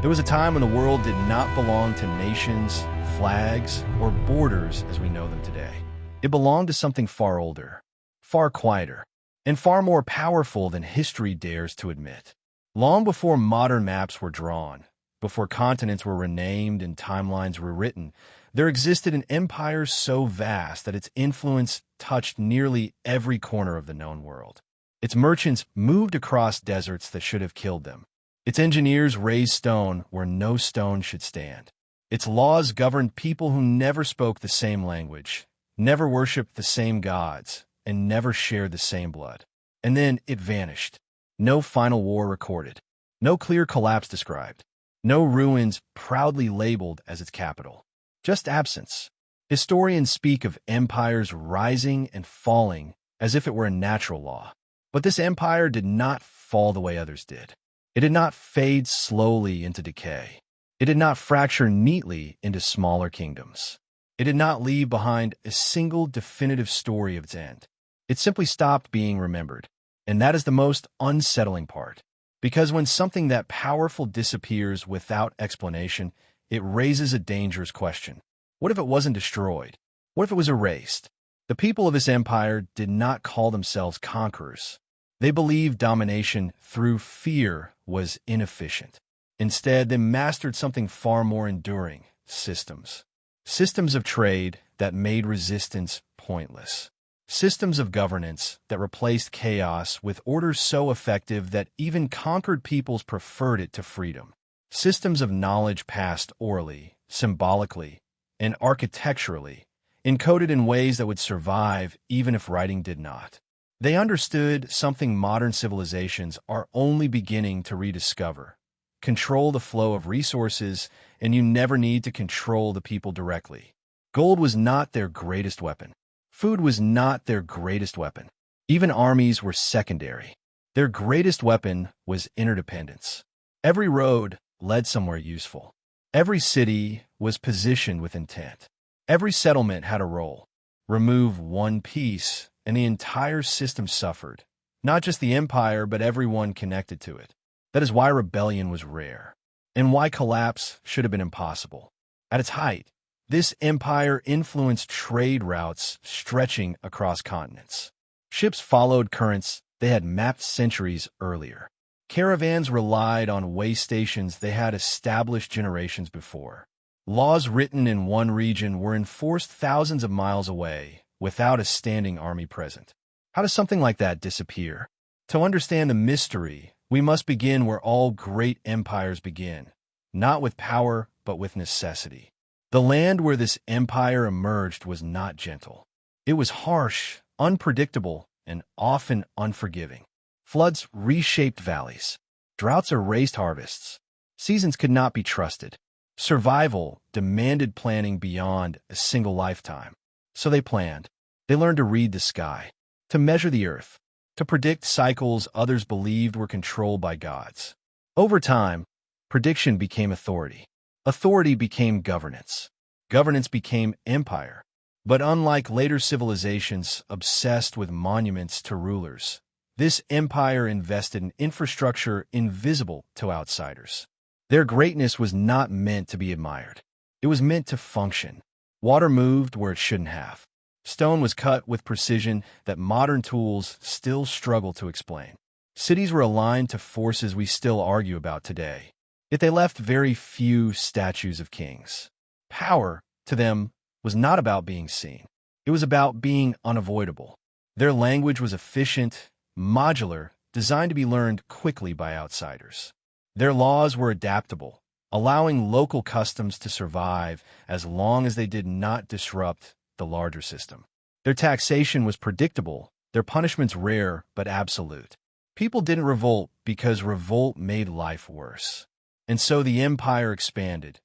There was a time when the world did not belong to nations, flags, or borders as we know them today. It belonged to something far older, far quieter, and far more powerful than history dares to admit. Long before modern maps were drawn, before continents were renamed and timelines were written, there existed an empire so vast that its influence touched nearly every corner of the known world. Its merchants moved across deserts that should have killed them. Its engineers raised stone where no stone should stand. Its laws governed people who never spoke the same language, never worshipped the same gods, and never shared the same blood. And then it vanished. No final war recorded. No clear collapse described. No ruins proudly labeled as its capital. Just absence. Historians speak of empires rising and falling as if it were a natural law. But this empire did not fall the way others did. It did not fade slowly into decay. It did not fracture neatly into smaller kingdoms. It did not leave behind a single definitive story of its end. It simply stopped being remembered. And that is the most unsettling part. Because when something that powerful disappears without explanation, it raises a dangerous question. What if it wasn't destroyed? What if it was erased? The people of this empire did not call themselves conquerors. They believed domination through fear was inefficient. Instead, they mastered something far more enduring: systems. Systems of trade that made resistance pointless. Systems of governance that replaced chaos with orders so effective that even conquered peoples preferred it to freedom. Systems of knowledge passed orally, symbolically, and architecturally, encoded in ways that would survive even if writing did not. They understood something modern civilizations are only beginning to rediscover. Control the flow of resources, and you never need to control the people directly. Gold was not their greatest weapon. Food was not their greatest weapon. Even armies were secondary. Their greatest weapon was interdependence. Every road led somewhere useful. Every city was positioned with intent. Every settlement had a role. Remove one piece, and the entire system suffered. Not just the empire, but everyone connected to it. That is why rebellion was rare, and why collapse should have been impossible. At its height, this empire influenced trade routes stretching across continents. Ships followed currents they had mapped centuries earlier. Caravans relied on way stations they had established generations before. Laws written in one region were enforced thousands of miles away, without a standing army present. How does something like that disappear? To understand the mystery, we must begin where all great empires begin, not with power, but with necessity. The land where this empire emerged was not gentle. It was harsh, unpredictable, and often unforgiving. Floods reshaped valleys. Droughts erased harvests. Seasons could not be trusted. Survival demanded planning beyond a single lifetime. So they planned. They learned to read the sky, to measure the earth, to predict cycles others believed were controlled by gods. Over time, prediction became authority. Authority became governance. Governance became empire. But unlike later civilizations obsessed with monuments to rulers, this empire invested in infrastructure invisible to outsiders. Their greatness was not meant to be admired. It was meant to function. Water moved where it shouldn't have. Stone was cut with precision that modern tools still struggle to explain. Cities were aligned to forces we still argue about today. Yet they left very few statues of kings. Power, to them, was not about being seen. It was about being unavoidable. Their language was efficient, modular, designed to be learned quickly by outsiders. Their laws were adaptable, allowing local customs to survive as long as they did not disrupt the larger system. Their taxation was predictable, their punishments rare but absolute. People didn't revolt because revolt made life worse. And so the empire expanded,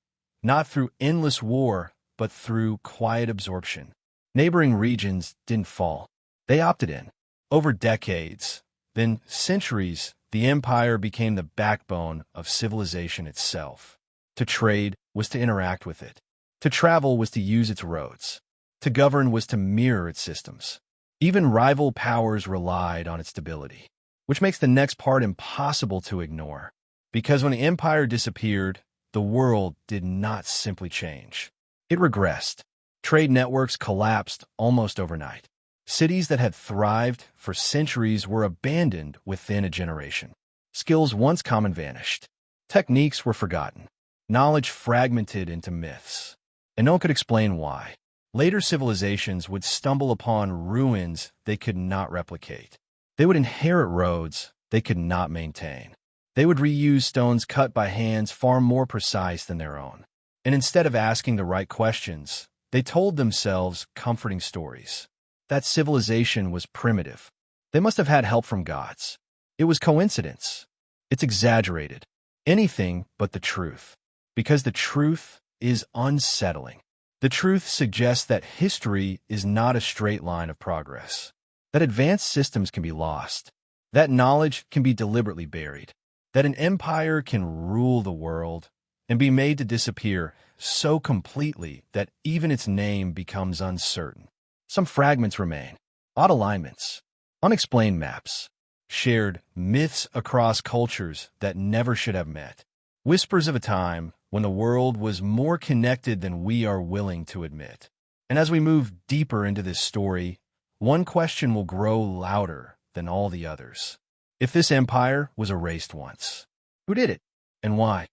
not through endless war, but through quiet absorption. Neighboring regions didn't fall. They opted in. Over decades, then centuries, the empire became the backbone of civilization itself. To trade was to interact with it. To travel was to use its roads. To govern was to mirror its systems. Even rival powers relied on its stability, which makes the next part impossible to ignore. Because when the empire disappeared, the world did not simply change. It regressed. Trade networks collapsed almost overnight. Cities that had thrived for centuries were abandoned within a generation. Skills once common vanished. Techniques were forgotten. Knowledge fragmented into myths. And no one could explain why. Later civilizations would stumble upon ruins they could not replicate. They would inherit roads they could not maintain. They would reuse stones cut by hands far more precise than their own. And instead of asking the right questions, they told themselves comforting stories. That civilization was primitive. They must have had help from gods. It was coincidence. It's exaggerated. Anything but the truth. Because the truth is unsettling. The truth suggests that history is not a straight line of progress. That advanced systems can be lost. That knowledge can be deliberately buried. That an empire can rule the world and be made to disappear so completely that even its name becomes uncertain. Some fragments remain. Odd alignments. Unexplained maps. Shared myths across cultures that never should have met. Whispers of a time when the world was more connected than we are willing to admit. And as we move deeper into this story, one question will grow louder than all the others. If this empire was erased once, who did it and why?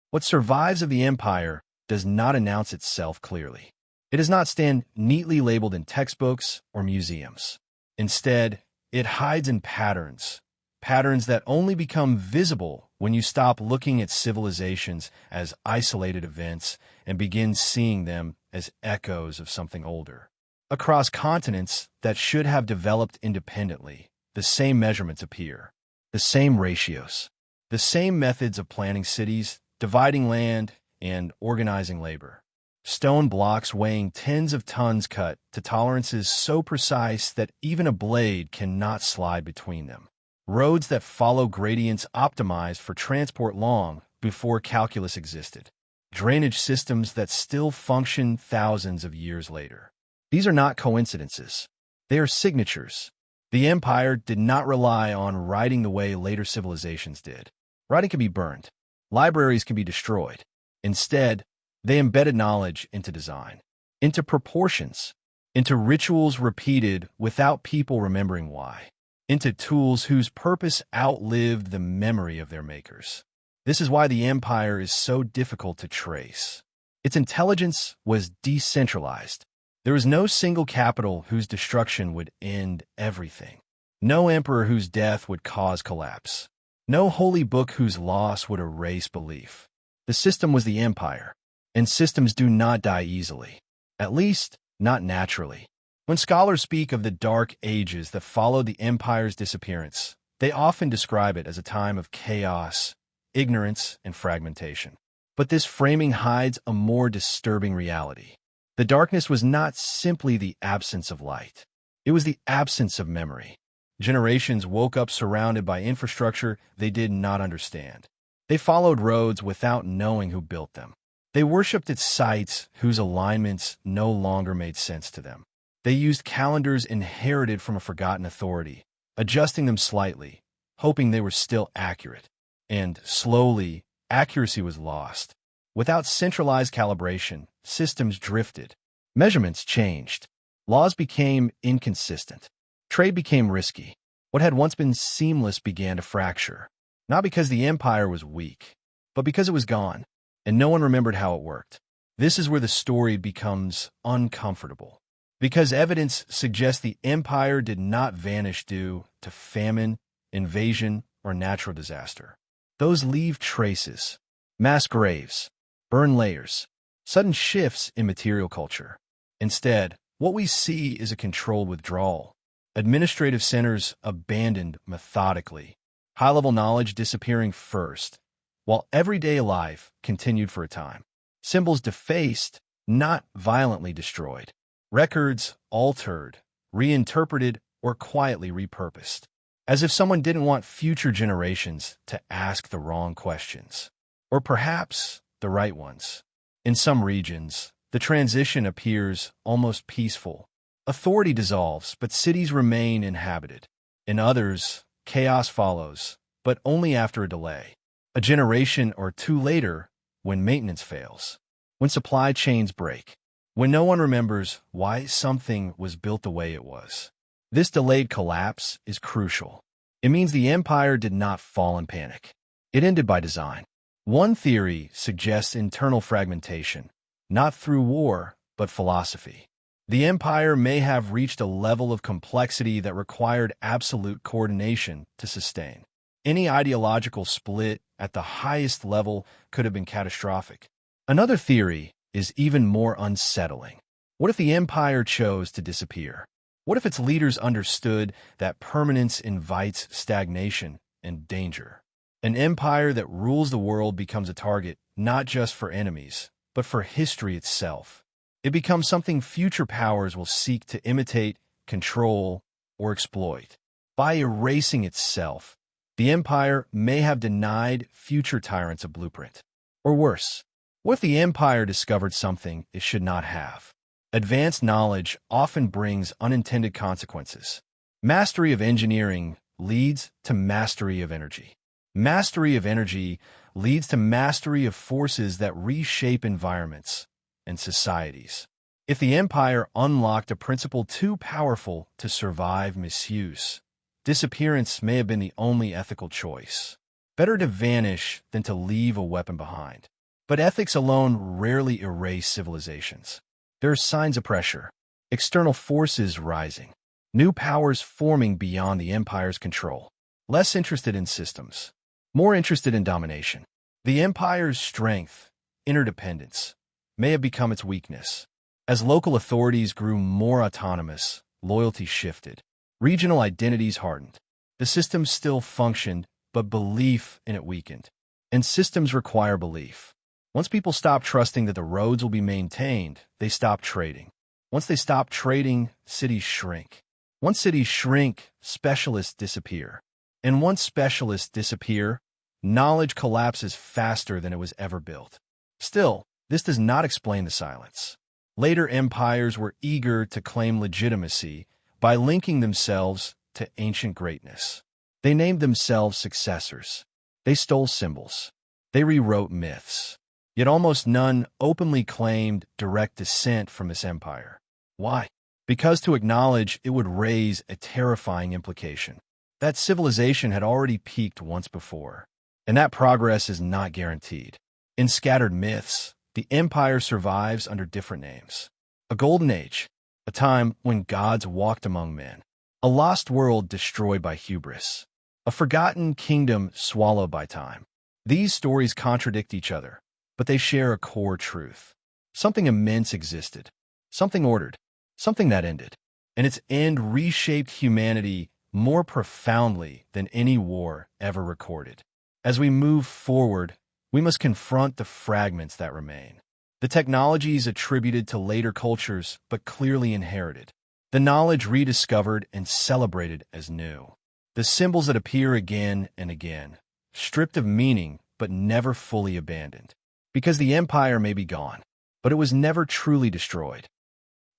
What survives of the empire does not announce itself clearly. It does not stand neatly labeled in textbooks or museums. Instead, it hides in patterns that only become visible when you stop looking at civilizations as isolated events and begin seeing them as echoes of something older. Across continents that should have developed independently, the same measurements appear, the same ratios, the same methods of planning cities, dividing land, and organizing labor. Stone blocks weighing tens of tons cut to tolerances so precise that even a blade cannot slide between them. Roads that follow gradients optimized for transport long before calculus existed. Drainage systems that still function thousands of years later. These are not coincidences. They are signatures. The empire did not rely on writing the way later civilizations did. Writing can be burned. Libraries can be destroyed. Instead, they embedded knowledge into design, into proportions, into rituals repeated without people remembering why, into tools whose purpose outlived the memory of their makers. This is why the empire is so difficult to trace. Its intelligence was decentralized. There was no single capital whose destruction would end everything. No emperor whose death would cause collapse. No holy book whose loss would erase belief. The system was the empire, and systems do not die easily. At least, not naturally. When scholars speak of the dark ages that followed the empire's disappearance, they often describe it as a time of chaos, ignorance, and fragmentation. But this framing hides a more disturbing reality. The darkness was not simply the absence of light. It was the absence of memory. Generations woke up surrounded by infrastructure they did not understand. They followed roads without knowing who built them. They worshipped at sites whose alignments no longer made sense to them. They used calendars inherited from a forgotten authority, adjusting them slightly, hoping they were still accurate. And slowly, accuracy was lost. Without centralized calibration, systems drifted. Measurements changed. Laws became inconsistent. Trade became risky. What had once been seamless began to fracture. Not because the empire was weak, but because it was gone, and no one remembered how it worked. This is where the story becomes uncomfortable. Because evidence suggests the empire did not vanish due to famine, invasion, or natural disaster. Those leave traces, mass graves, burn layers, sudden shifts in material culture. Instead, what we see is a controlled withdrawal. Administrative centers abandoned methodically, high-level knowledge disappearing first, while everyday life continued for a time. Symbols defaced, not violently destroyed. Records altered, reinterpreted, or quietly repurposed, as if someone didn't want future generations to ask the wrong questions, or perhaps the right ones. In some regions, the transition appears almost peaceful. Authority dissolves, but cities remain inhabited. In others, chaos follows, but only after a delay. A generation or two later, when maintenance fails, when supply chains break, when no one remembers why something was built the way it was. This delayed collapse is crucial. It means the empire did not fall in panic. It ended by design. One theory suggests internal fragmentation, not through war, but philosophy. The empire may have reached a level of complexity that required absolute coordination to sustain. Any ideological split at the highest level could have been catastrophic. Another theory is even more unsettling. What if the empire chose to disappear? What if its leaders understood that permanence invites stagnation and danger? An empire that rules the world becomes a target not just for enemies, but for history itself. It becomes something future powers will seek to imitate, control, or exploit. By erasing itself, the empire may have denied future tyrants a blueprint. Or worse, what if the empire discovered something it should not have? Advanced knowledge often brings unintended consequences. Mastery of engineering leads to mastery of energy. Mastery of energy leads to mastery of forces that reshape environments and societies. If the empire unlocked a principle too powerful to survive misuse, disappearance may have been the only ethical choice. Better to vanish than to leave a weapon behind. But ethics alone rarely erase civilizations. There are signs of pressure, external forces rising, new powers forming beyond the empire's control, less interested in systems, more interested in domination. The empire's strength, interdependence, may have become its weakness. As local authorities grew more autonomous, loyalty shifted. Regional identities hardened. The system still functioned, but belief in it weakened. And systems require belief. Once people stop trusting that the roads will be maintained, they stop trading. Once they stop trading, cities shrink. Once cities shrink, specialists disappear. And once specialists disappear, knowledge collapses faster than it was ever built. Still, this does not explain the silence. Later empires were eager to claim legitimacy by linking themselves to ancient greatness. They named themselves successors. They stole symbols. They rewrote myths. Yet almost none openly claimed direct descent from this empire. Why? Because to acknowledge it would raise a terrifying implication. That civilization had already peaked once before, and that progress is not guaranteed. In scattered myths, the empire survives under different names. A golden age, a time when gods walked among men. A lost world destroyed by hubris. A forgotten kingdom swallowed by time. These stories contradict each other, but they share a core truth. Something immense existed, something ordered, something that ended, and its end reshaped humanity more profoundly than any war ever recorded. As we move forward, we must confront the fragments that remain. The technologies attributed to later cultures but clearly inherited. The knowledge rediscovered and celebrated as new. The symbols that appear again and again, stripped of meaning but never fully abandoned. Because the empire may be gone, but it was never truly destroyed.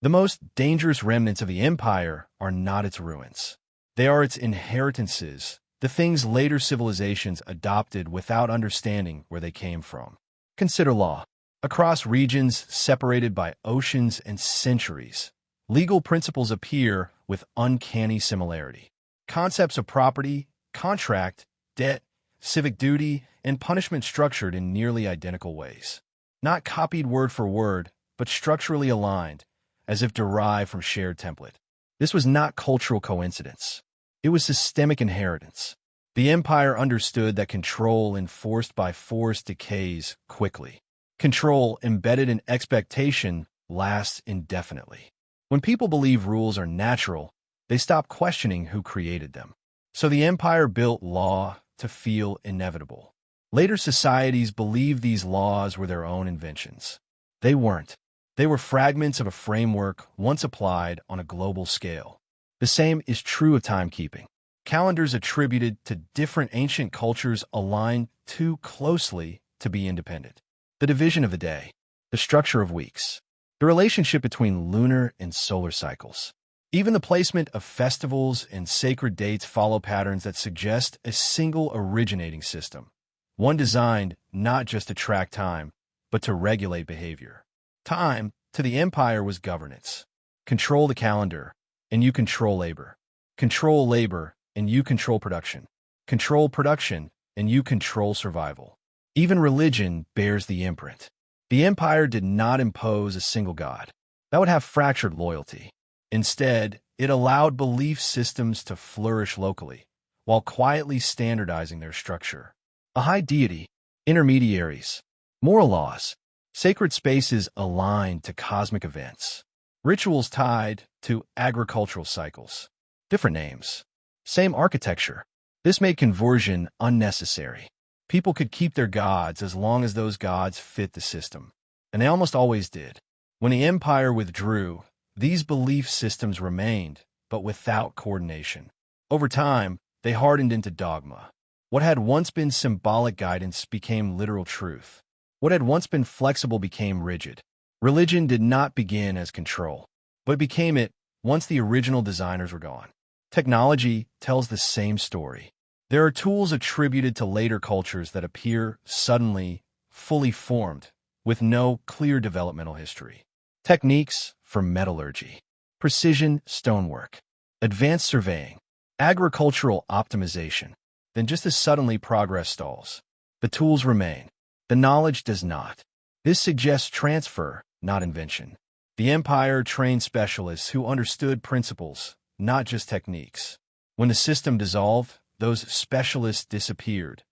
The most dangerous remnants of the empire are not its ruins. They are its inheritances, the things later civilizations adopted without understanding where they came from. Consider law. Across regions separated by oceans and centuries, legal principles appear with uncanny similarity. Concepts of property, contract, debt, civic duty, and punishment structured in nearly identical ways. Not copied word for word, but structurally aligned, as if derived from shared template. This was not cultural coincidence. It was systemic inheritance. The empire understood that control enforced by force decays quickly. Control embedded in expectation lasts indefinitely. When people believe rules are natural, they stop questioning who created them. So the empire built law to feel inevitable. Later societies believed these laws were their own inventions. They weren't. They were fragments of a framework once applied on a global scale. The same is true of timekeeping. Calendars attributed to different ancient cultures align too closely to be independent. The division of the day, the structure of weeks, the relationship between lunar and solar cycles. Even the placement of festivals and sacred dates follow patterns that suggest a single originating system. one designed not just to track time, but to regulate behavior. Time, to the empire, was governance. Control the calendar, and you control labor. Control labor, and you control production. Control production, and you control survival. Even religion bears the imprint. The empire did not impose a single god. That would have fractured loyalty. Instead, it allowed belief systems to flourish locally, while quietly standardizing their structure. A high deity, intermediaries, moral laws, sacred spaces aligned to cosmic events, rituals tied to agricultural cycles. Different names, same architecture. This made conversion unnecessary. People could keep their gods as long as those gods fit the system. And they almost always did. When the empire withdrew, these belief systems remained, but without coordination. Over time, they hardened into dogma. What had once been symbolic guidance became literal truth. What had once been flexible became rigid. Religion did not begin as control, but became it once the original designers were gone. Technology tells the same story. There are tools attributed to later cultures that appear suddenly, fully formed, with no clear developmental history. Techniques for metallurgy, precision stonework, advanced surveying, agricultural optimization. Then just as suddenly progress stalls. The tools remain. The knowledge does not. This suggests transfer, not invention. The empire trained specialists who understood principles, not just techniques. When the system dissolved, those specialists disappeared,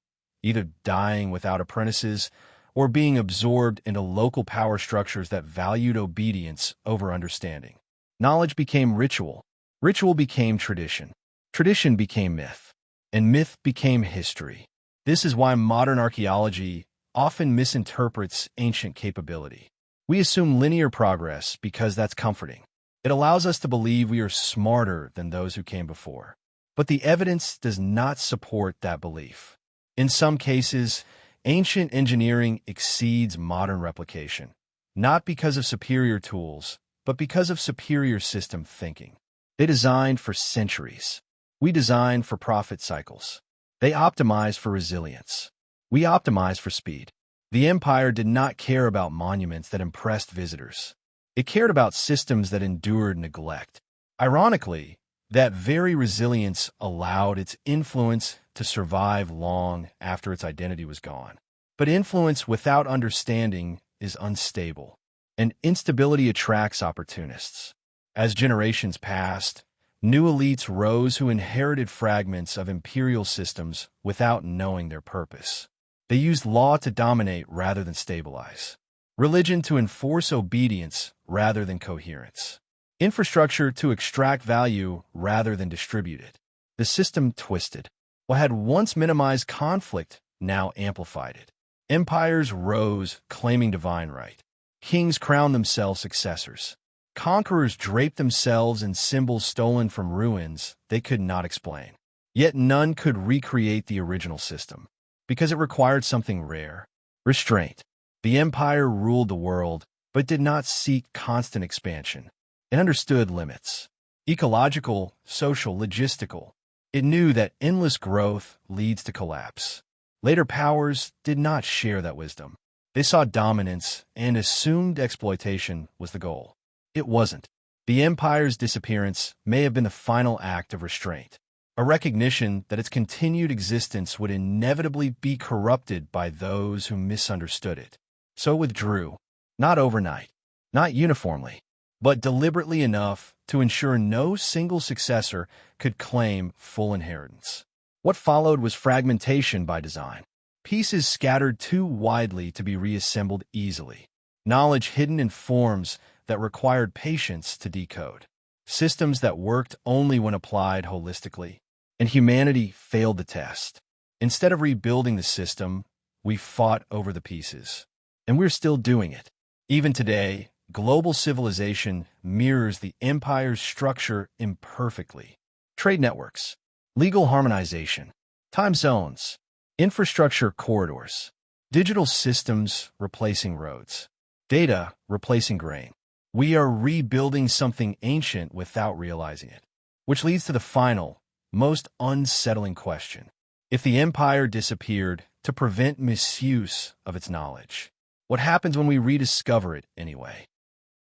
either dying without apprentices or being absorbed into local power structures that valued obedience over understanding. Knowledge became ritual. Ritual became tradition. Tradition became myth. And myth became history. This is why modern archaeology often misinterprets ancient capability. We assume linear progress because that's comforting. It allows us to believe we are smarter than those who came before. But the evidence does not support that belief. In some cases, ancient engineering exceeds modern replication, not because of superior tools, but because of superior system thinking. They designed for centuries. We design for profit cycles. They optimize for resilience. We optimize for speed. The empire did not care about monuments that impressed visitors. It cared about systems that endured neglect. Ironically, that very resilience allowed its influence to survive long after its identity was gone. But influence without understanding is unstable, and instability attracts opportunists. As generations passed, new elites rose who inherited fragments of imperial systems without knowing their purpose. They used law to dominate rather than stabilize, religion to enforce obedience rather than coherence, infrastructure to extract value rather than distribute it. The system twisted. What had once minimized conflict now amplified it. Empires rose, claiming divine right. Kings crowned themselves successors. Conquerors draped themselves in symbols stolen from ruins they could not explain. Yet none could recreate the original system, because it required something rare: restraint. The empire ruled the world, but did not seek constant expansion. It understood limits: ecological, social, logistical. It knew that endless growth leads to collapse. Later powers did not share that wisdom. They saw dominance and assumed exploitation was the goal. It wasn't. The empire's disappearance may have been the final act of restraint, a recognition that its continued existence would inevitably be corrupted by those who misunderstood it. So it withdrew, not overnight, not uniformly, but deliberately enough to ensure no single successor could claim full inheritance. What followed was fragmentation by design. Pieces scattered too widely to be reassembled easily. Knowledge hidden in forms that required patience to decode. Systems that worked only when applied holistically. And humanity failed the test. Instead of rebuilding the system, we fought over the pieces. And we're still doing it. Even today, global civilization mirrors the empire's structure imperfectly. Trade networks, legal harmonization, time zones, infrastructure corridors, digital systems replacing roads, data replacing grain. We are rebuilding something ancient without realizing it, which leads to the final, most unsettling question. If the empire disappeared, to prevent misuse of its knowledge. What happens when we rediscover it anyway?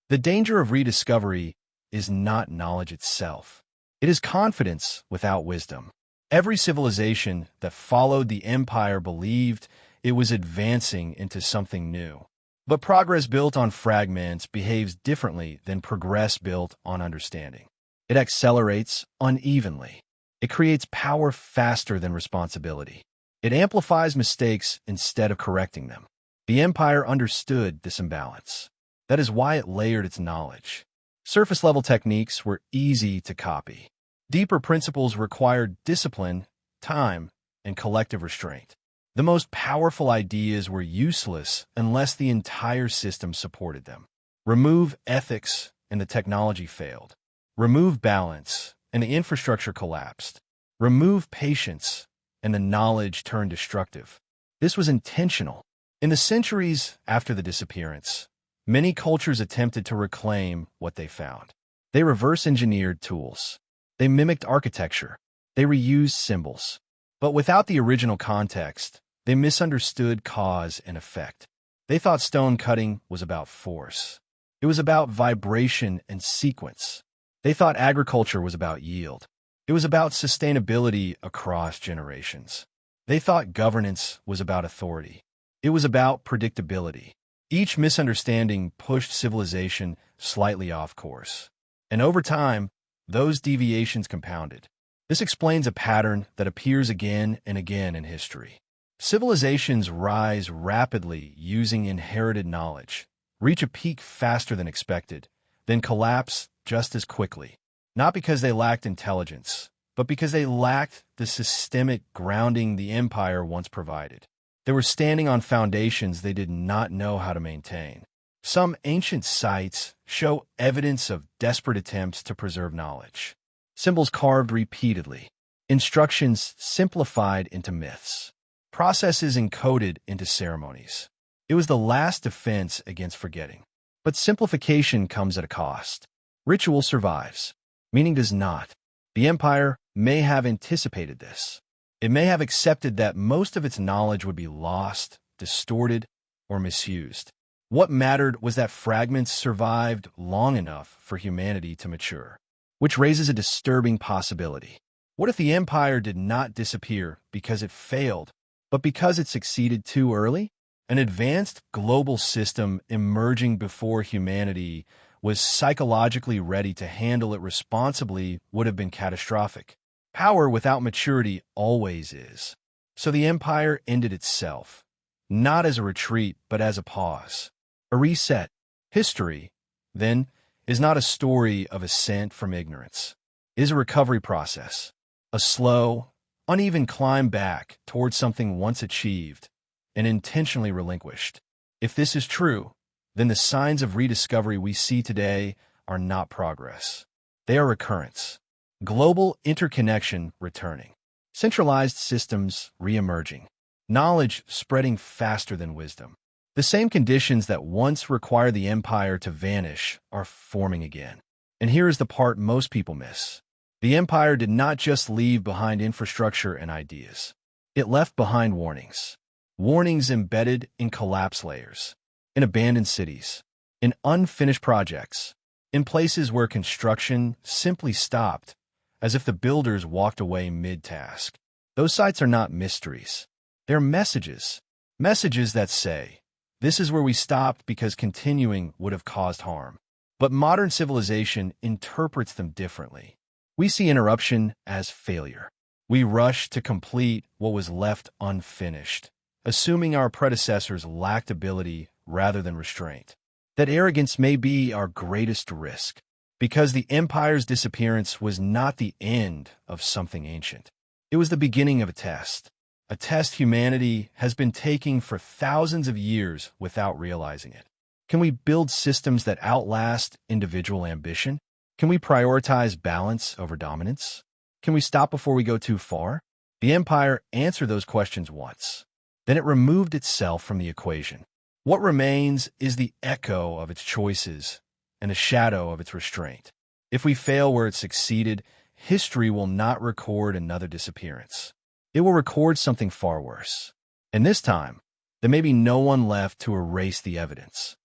The danger of rediscovery is not knowledge itself. It is confidence without wisdom. Every civilization that followed the empire believed it was advancing into something new. But progress built on fragments behaves differently than progress built on understanding. It accelerates unevenly. It creates power faster than responsibility. It amplifies mistakes instead of correcting them. The empire understood this imbalance. That is why it layered its knowledge. Surface-level techniques were easy to copy. Deeper principles required discipline, time, and collective restraint. The most powerful ideas were useless unless the entire system supported them. Remove ethics, and the technology failed. Remove balance, and the infrastructure collapsed. Remove patience, and the knowledge turned destructive. This was intentional. In the centuries after the disappearance, many cultures attempted to reclaim what they found. They reverse-engineered tools. They mimicked architecture. They reused symbols. But without the original context, they misunderstood cause and effect. They thought stone cutting was about force. It was about vibration and sequence. They thought agriculture was about yield. It was about sustainability across generations. They thought governance was about authority. It was about predictability. Each misunderstanding pushed civilization slightly off course. And over time, those deviations compounded. This explains a pattern that appears again and again in history. Civilizations rise rapidly using inherited knowledge, reach a peak faster than expected, then collapse just as quickly. Not because they lacked intelligence, but because they lacked the systemic grounding the empire once provided. They were standing on foundations they did not know how to maintain. Some ancient sites show evidence of desperate attempts to preserve knowledge. Symbols carved repeatedly, instructions simplified into myths, processes encoded into ceremonies. It was the last defense against forgetting. But simplification comes at a cost. Ritual survives. Meaning does not. The empire may have anticipated this. It may have accepted that most of its knowledge would be lost, distorted, or misused. What mattered was that fragments survived long enough for humanity to mature. Which raises a disturbing possibility. What if the empire did not disappear because it failed, but because it succeeded too early? An advanced global system emerging before humanity was psychologically ready to handle it responsibly would have been catastrophic. Power without maturity always is. So the empire ended itself, not as a retreat, but as a pause, a reset. History, then, is not a story of ascent from ignorance. It is a recovery process, a slow, uneven climb back towards something once achieved and intentionally relinquished. If this is true, then the signs of rediscovery we see today are not progress. They are recurrence. Global interconnection returning. Centralized systems re-emerging. Knowledge spreading faster than wisdom. The same conditions that once required the empire to vanish are forming again. And here is the part most people miss. The empire did not just leave behind infrastructure and ideas. It left behind warnings. Warnings embedded in collapse layers, in abandoned cities, in unfinished projects, in places where construction simply stopped, as if the builders walked away mid-task. Those sites are not mysteries. They're messages. Messages that say, this is where we stopped because continuing would have caused harm. But modern civilization interprets them differently. We see interruption as failure. We rush to complete what was left unfinished, assuming our predecessors lacked ability rather than restraint. That arrogance may be our greatest risk, because the empire's disappearance was not the end of something ancient. It was the beginning of a test humanity has been taking for thousands of years without realizing it. Can we build systems that outlast individual ambition? Can we prioritize balance over dominance? Can we stop before we go too far? The empire answered those questions once. Then it removed itself from the equation. What remains is the echo of its choices and the shadow of its restraint. If we fail where it succeeded, history will not record another disappearance. It will record something far worse. And this time, there may be no one left to erase the evidence.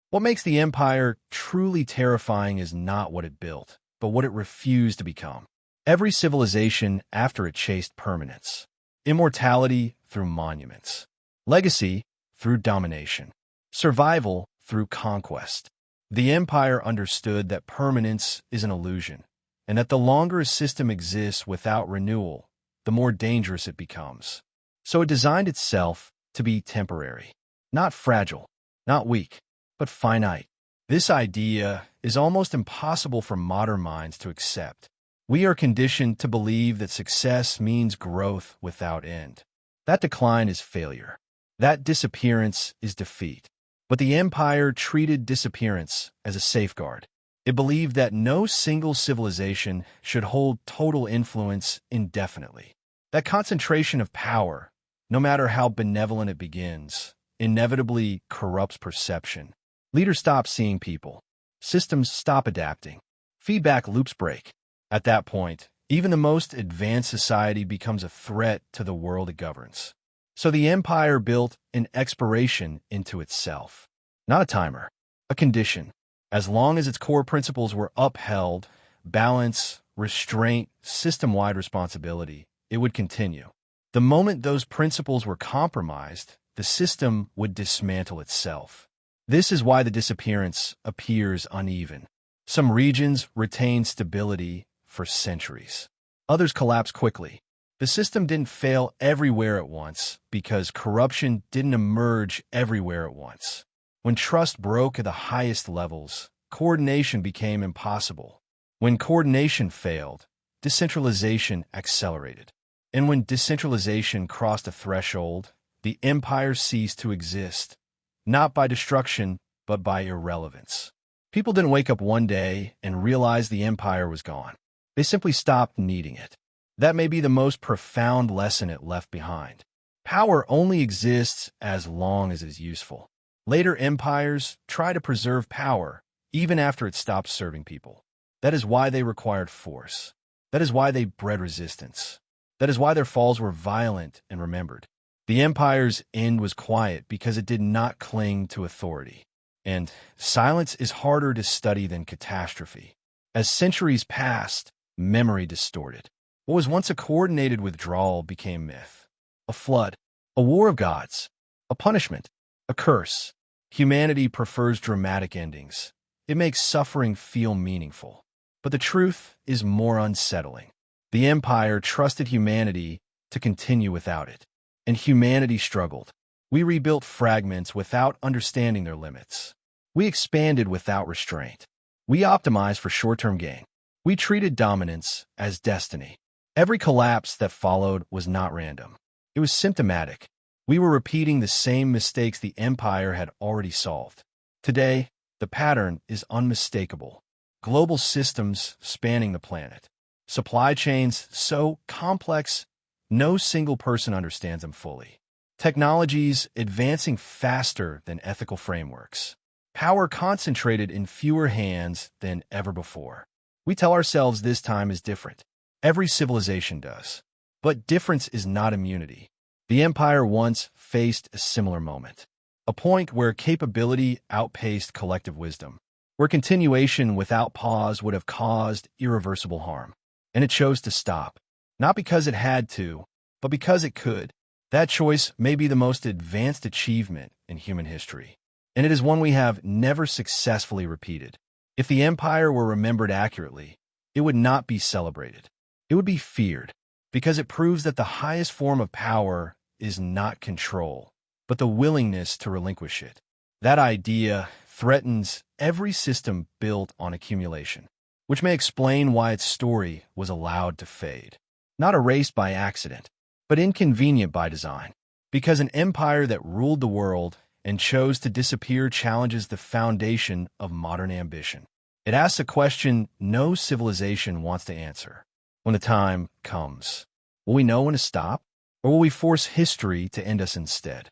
What makes the empire truly terrifying is not what it built, but what it refused to become. Every civilization after it chased permanence, immortality through monuments, legacy through domination, survival through conquest. The empire understood that permanence is an illusion, and that the longer a system exists without renewal, the more dangerous it becomes. So it designed itself to be temporary, not fragile, not weak, but finite. This idea is almost impossible for modern minds to accept. We are conditioned to believe that success means growth without end. That decline is failure. That disappearance is defeat. But the empire treated disappearance as a safeguard. It believed that no single civilization should hold total influence indefinitely. That concentration of power, no matter how benevolent it begins, inevitably corrupts perception. Leaders stop seeing people. Systems stop adapting. Feedback loops break. At that point, even the most advanced society becomes a threat to the world it governs. So the empire built an expiration into itself. Not a timer, a condition. As long as its core principles were upheld, balance, restraint, system-wide responsibility, it would continue. The moment those principles were compromised, the system would dismantle itself. This is why the disappearance appears uneven. Some regions retain stability for centuries. Others collapse quickly. The system didn't fail everywhere at once because corruption didn't emerge everywhere at once. When trust broke at the highest levels, coordination became impossible. When coordination failed, decentralization accelerated. And when decentralization crossed a threshold, the empire ceased to exist, not by destruction, but by irrelevance. People didn't wake up one day and realize the empire was gone. They simply stopped needing it. That may be the most profound lesson it left behind. Power only exists as long as it is useful. Later empires try to preserve power, even after it stops serving people. That is why they required force. That is why they bred resistance. That is why their falls were violent and remembered. The empire's end was quiet because it did not cling to authority. And silence is harder to study than catastrophe. As centuries passed, memory distorted. What was once a coordinated withdrawal became myth. A flood, a war of gods, a punishment, a curse. Humanity prefers dramatic endings. It makes suffering feel meaningful. But the truth is more unsettling. The empire trusted humanity to continue without it. And humanity struggled. We rebuilt fragments without understanding their limits. We expanded without restraint. We optimized for short-term gain. We treated dominance as destiny. Every collapse that followed was not random. It was symptomatic. We were repeating the same mistakes the empire had already solved. Today, the pattern is unmistakable. Global systems spanning the planet. Supply chains so complex, no single person understands them fully. Technologies advancing faster than ethical frameworks. Power concentrated in fewer hands than ever before. We tell ourselves this time is different. Every civilization does. But difference is not immunity. The empire once faced a similar moment. A point where capability outpaced collective wisdom. Where continuation without pause would have caused irreversible harm. And it chose to stop. Not because it had to, but because it could. That choice may be the most advanced achievement in human history. And it is one we have never successfully repeated. If the empire were remembered accurately, it would not be celebrated. It would be feared, because it proves that the highest form of power is not control, but the willingness to relinquish it. That idea threatens every system built on accumulation, which may explain why its story was allowed to fade. Not erased by accident, but inconvenient by design. Because an empire that ruled the world and chose to disappear challenges the foundation of modern ambition. It asks a question no civilization wants to answer. When the time comes, will we know when to stop, or will we force history to end us instead?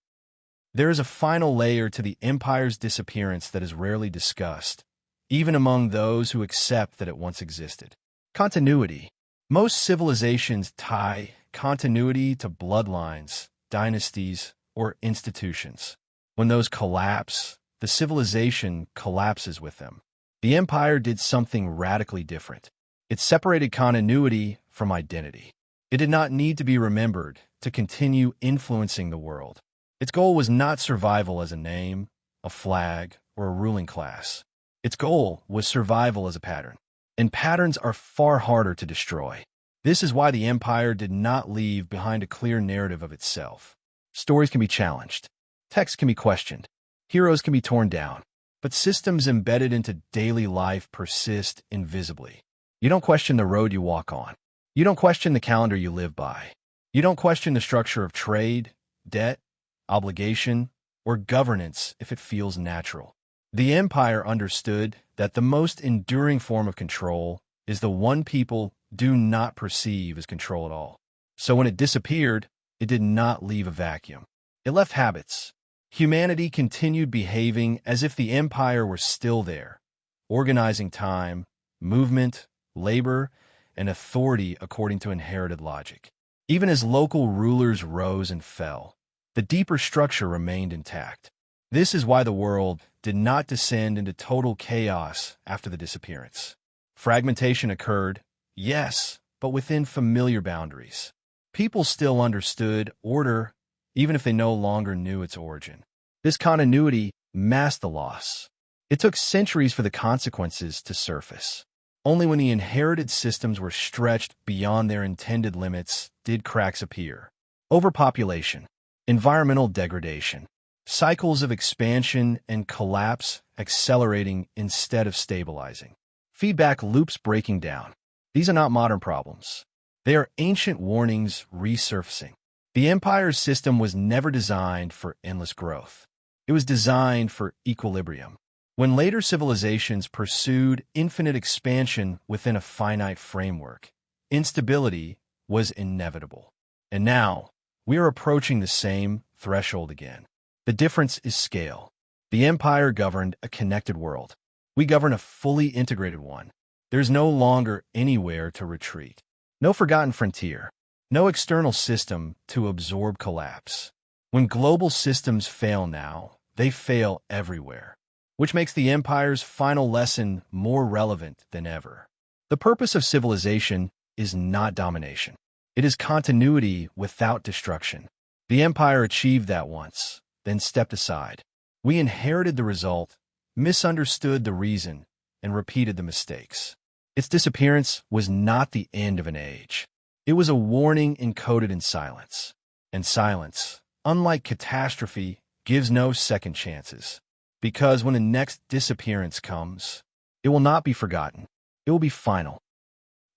There is a final layer to the empire's disappearance that is rarely discussed, even among those who accept that it once existed. Continuity. Most civilizations tie continuity to bloodlines, dynasties, or institutions. When those collapse, the civilization collapses with them. The empire did something radically different. It separated continuity from identity. It did not need to be remembered to continue influencing the world. Its goal was not survival as a name, a flag, or a ruling class. Its goal was survival as a pattern. And patterns are far harder to destroy. This is why the empire did not leave behind a clear narrative of itself. Stories can be challenged. Texts can be questioned. Heroes can be torn down. But systems embedded into daily life persist invisibly. You don't question the road you walk on. You don't question the calendar you live by. You don't question the structure of trade, debt, obligation, or governance if it feels natural. The empire understood that the most enduring form of control is the one people do not perceive as control at all. So when it disappeared, it did not leave a vacuum. It left habits. Humanity continued behaving as if the empire were still there, organizing time, movement, labor, and authority according to inherited logic. Even as local rulers rose and fell, the deeper structure remained intact. This is why the world did not descend into total chaos after the disappearance. Fragmentation occurred, yes, but within familiar boundaries. People still understood order, even if they no longer knew its origin. This continuity masked the loss. It took centuries for the consequences to surface. Only when the inherited systems were stretched beyond their intended limits did cracks appear. Overpopulation, environmental degradation, cycles of expansion and collapse accelerating instead of stabilizing. Feedback loops breaking down. These are not modern problems. They are ancient warnings resurfacing. The empire's system was never designed for endless growth. It was designed for equilibrium. When later civilizations pursued infinite expansion within a finite framework, instability was inevitable. And now, we are approaching the same threshold again. The difference is scale. The empire governed a connected world. We govern a fully integrated one. There's no longer anywhere to retreat. No forgotten frontier. No external system to absorb collapse. When global systems fail now, they fail everywhere, which makes the empire's final lesson more relevant than ever. The purpose of civilization is not domination. It is continuity without destruction. The empire achieved that once, then stepped aside. We inherited the result, misunderstood the reason, and repeated the mistakes. Its disappearance was not the end of an age. It was a warning encoded in silence. And silence, unlike catastrophe, gives no second chances. Because when the next disappearance comes, it will not be forgotten. It will be final.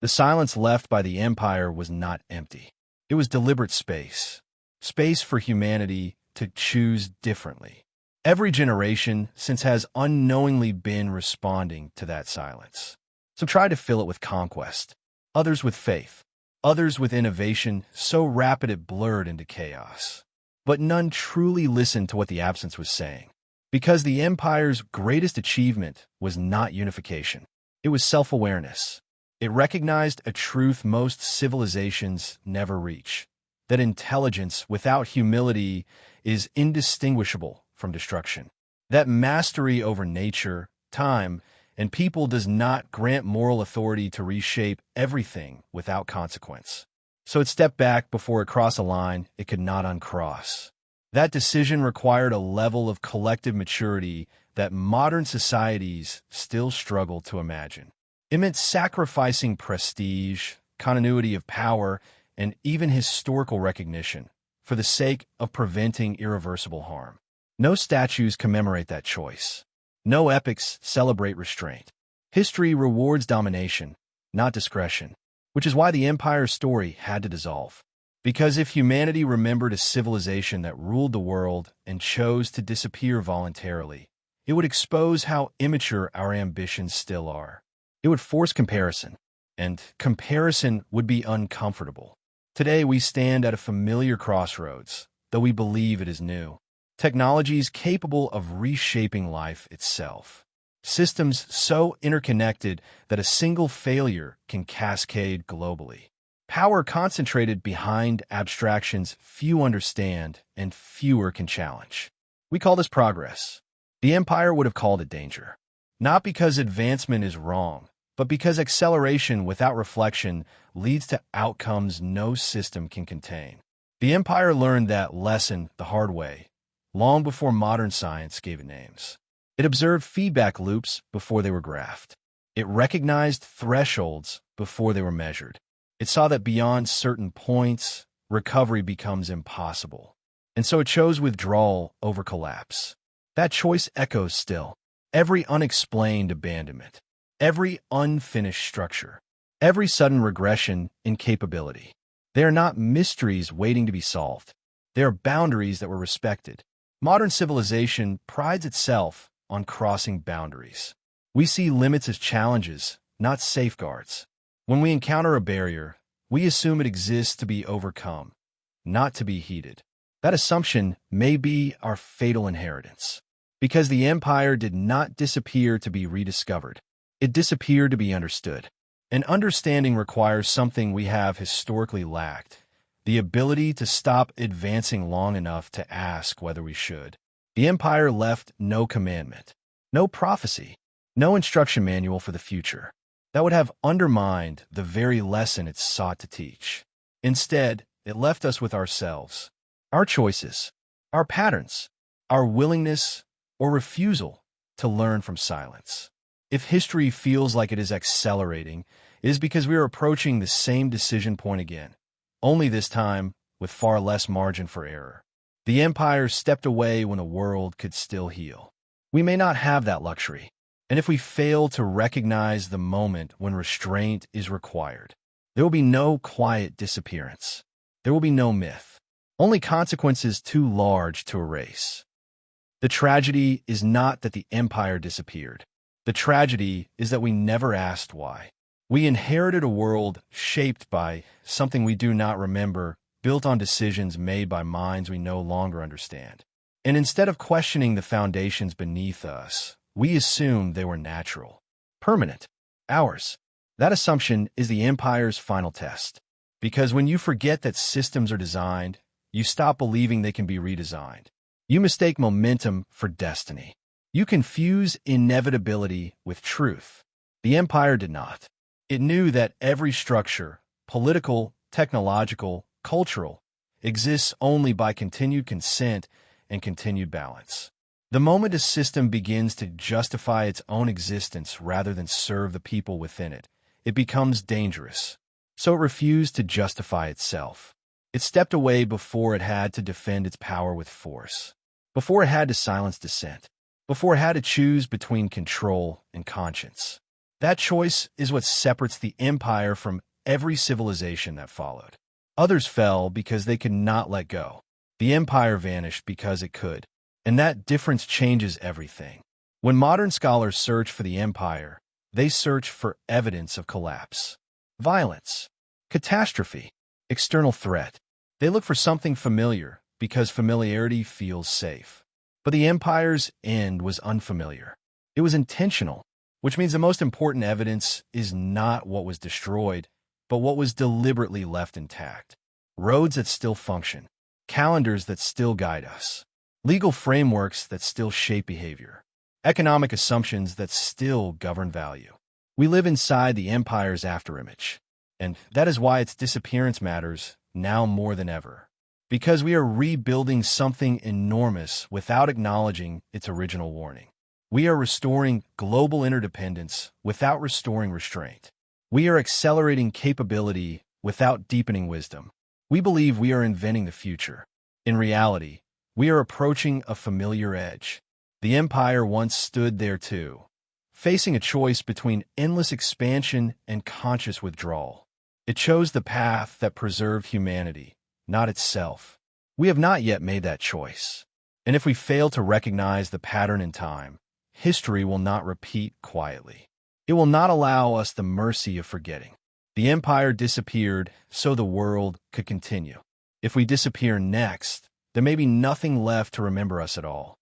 The silence left by the empire was not empty. It was deliberate space. Space for humanity to choose differently. Every generation since has unknowingly been responding to that silence. Some try to fill it with conquest, others with faith, others with innovation so rapid it blurred into chaos. But none truly listened to what the absence was saying. Because the empire's greatest achievement was not unification. It was self-awareness. It recognized a truth most civilizations never reach, that intelligence without humility is indistinguishable from destruction. That mastery over nature, time, and people does not grant moral authority to reshape everything without consequence. So it stepped back before it crossed a line it could not uncross. That decision required a level of collective maturity that modern societies still struggle to imagine. It meant sacrificing prestige, continuity of power, and even historical recognition for the sake of preventing irreversible harm. No statues commemorate that choice. No epics celebrate restraint. History rewards domination, not discretion, which is why the empire's story had to dissolve. Because if humanity remembered a civilization that ruled the world and chose to disappear voluntarily, it would expose how immature our ambitions still are. It would force comparison, and comparison would be uncomfortable. Today we stand at a familiar crossroads, though we believe it is new. Technologies capable of reshaping life itself. Systems so interconnected that a single failure can cascade globally. Power concentrated behind abstractions few understand and fewer can challenge. We call this progress. The empire would have called it danger. Not because advancement is wrong, but because acceleration without reflection leads to outcomes no system can contain. The empire learned that lesson the hard way, long before modern science gave it names. It observed feedback loops before they were graphed. It recognized thresholds before they were measured. It saw that beyond certain points, recovery becomes impossible. And so it chose withdrawal over collapse. That choice echoes still. Every unexplained abandonment, every unfinished structure, every sudden regression in capability. They are not mysteries waiting to be solved. They are boundaries that were respected. Modern civilization prides itself on crossing boundaries. We see limits as challenges, not safeguards. When we encounter a barrier, we assume it exists to be overcome, not to be heeded. That assumption may be our fatal inheritance. Because the empire did not disappear to be rediscovered. It disappeared to be understood. And understanding requires something we have historically lacked, the ability to stop advancing long enough to ask whether we should. The empire left no commandment, no prophecy, no instruction manual for the future. That would have undermined the very lesson it sought to teach. Instead, it left us with ourselves, our choices, our patterns, our willingness or refusal to learn from silence. If history feels like it is accelerating, it is because we are approaching the same decision point again, only this time with far less margin for error. The empire stepped away when the world could still heal. We may not have that luxury, and if we fail to recognize the moment when restraint is required, there will be no quiet disappearance. There will be no myth, only consequences too large to erase. The tragedy is not that the empire disappeared. The tragedy is that we never asked why. We inherited a world shaped by something we do not remember, built on decisions made by minds we no longer understand. And instead of questioning the foundations beneath us, we assumed they were natural, permanent, ours. That assumption is the empire's final test. Because when you forget that systems are designed, you stop believing they can be redesigned. You mistake momentum for destiny. You confuse inevitability with truth. The empire did not. It knew that every structure, political, technological, cultural, exists only by continued consent and continued balance. The moment a system begins to justify its own existence rather than serve the people within it, it becomes dangerous. So it refused to justify itself. It stepped away before it had to defend its power with force, before it had to silence dissent, before it had to choose between control and conscience. That choice is what separates the empire from every civilization that followed. Others fell because they could not let go. The empire vanished because it could. And that difference changes everything. When modern scholars search for the empire, they search for evidence of collapse, violence, catastrophe, external threat. They look for something familiar because familiarity feels safe. But the empire's end was unfamiliar. It was intentional, which means the most important evidence is not what was destroyed, but what was deliberately left intact. Roads that still function, calendars that still guide us, legal frameworks that still shape behavior, economic assumptions that still govern value. We live inside the empire's afterimage, and that is why its disappearance matters now more than ever. Because we are rebuilding something enormous without acknowledging its original warning. We are restoring global interdependence without restoring restraint. We are accelerating capability without deepening wisdom. We believe we are inventing the future. In reality, we are approaching a familiar edge. The empire once stood there too, facing a choice between endless expansion and conscious withdrawal. It chose the path that preserved humanity, not itself. We have not yet made that choice. And if we fail to recognize the pattern in time, history will not repeat quietly. It will not allow us the mercy of forgetting. The empire disappeared so the world could continue. If we disappear next, there may be nothing left to remember us at all.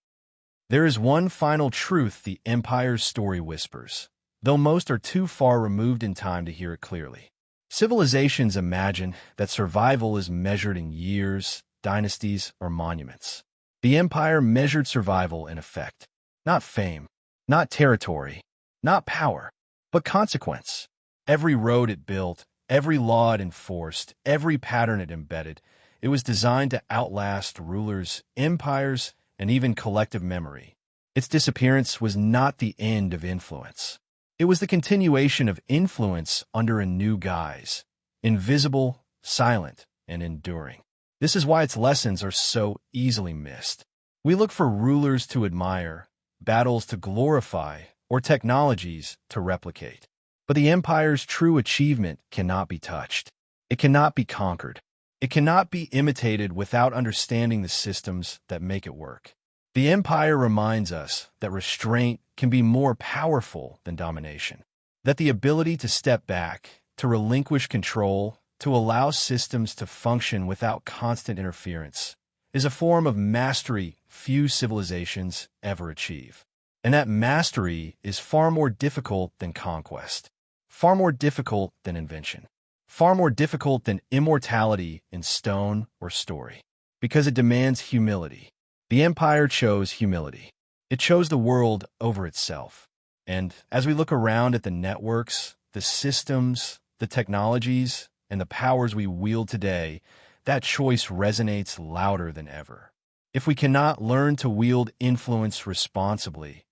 There is one final truth the empire's story whispers, though most are too far removed in time to hear it clearly. Civilizations imagine that survival is measured in years, dynasties, or monuments. The empire measured survival in effect, not fame, not territory, not power, but consequence. Every road it built, every law it enforced, every pattern it embedded, it was designed to outlast rulers, empires, and even collective memory. Its disappearance was not the end of influence. It was the continuation of influence under a new guise, invisible, silent, and enduring. This is why its lessons are so easily missed. We look for rulers to admire, battles to glorify, or technologies to replicate. But the empire's true achievement cannot be touched. It cannot be conquered. It cannot be imitated without understanding the systems that make it work. The empire reminds us that restraint can be more powerful than domination, that the ability to step back, to relinquish control, to allow systems to function without constant interference, is a form of mastery few civilizations ever achieve. And that mastery is far more difficult than conquest, far more difficult than invention, far more difficult than immortality in stone or story, because it demands humility. The empire chose humility. It chose the world over itself. And as we look around at the networks, the systems, the technologies, and the powers we wield today, that choice resonates louder than ever. If we cannot learn to wield influence responsibly,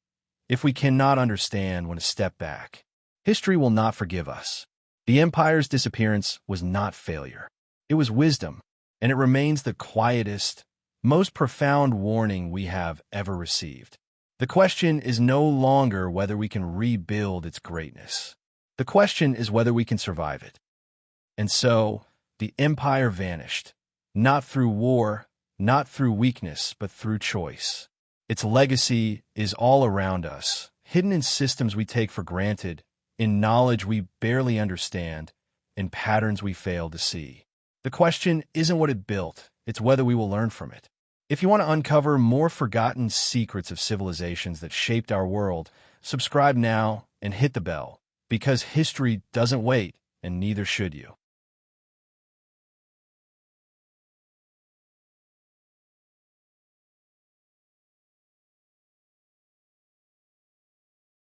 if we cannot understand when to step back, history will not forgive us. The empire's disappearance was not failure. It was wisdom, and it remains the quietest, most profound warning we have ever received. The question is no longer whether we can rebuild its greatness. The question is whether we can survive it. And so, the empire vanished, not through war, not through weakness, but through choice. Its legacy is all around us, hidden in systems we take for granted, in knowledge we barely understand, in patterns we fail to see. The question isn't what it built, it's whether we will learn from it. If you want to uncover more forgotten secrets of civilizations that shaped our world, subscribe now and hit the bell, because history doesn't wait, and neither should you.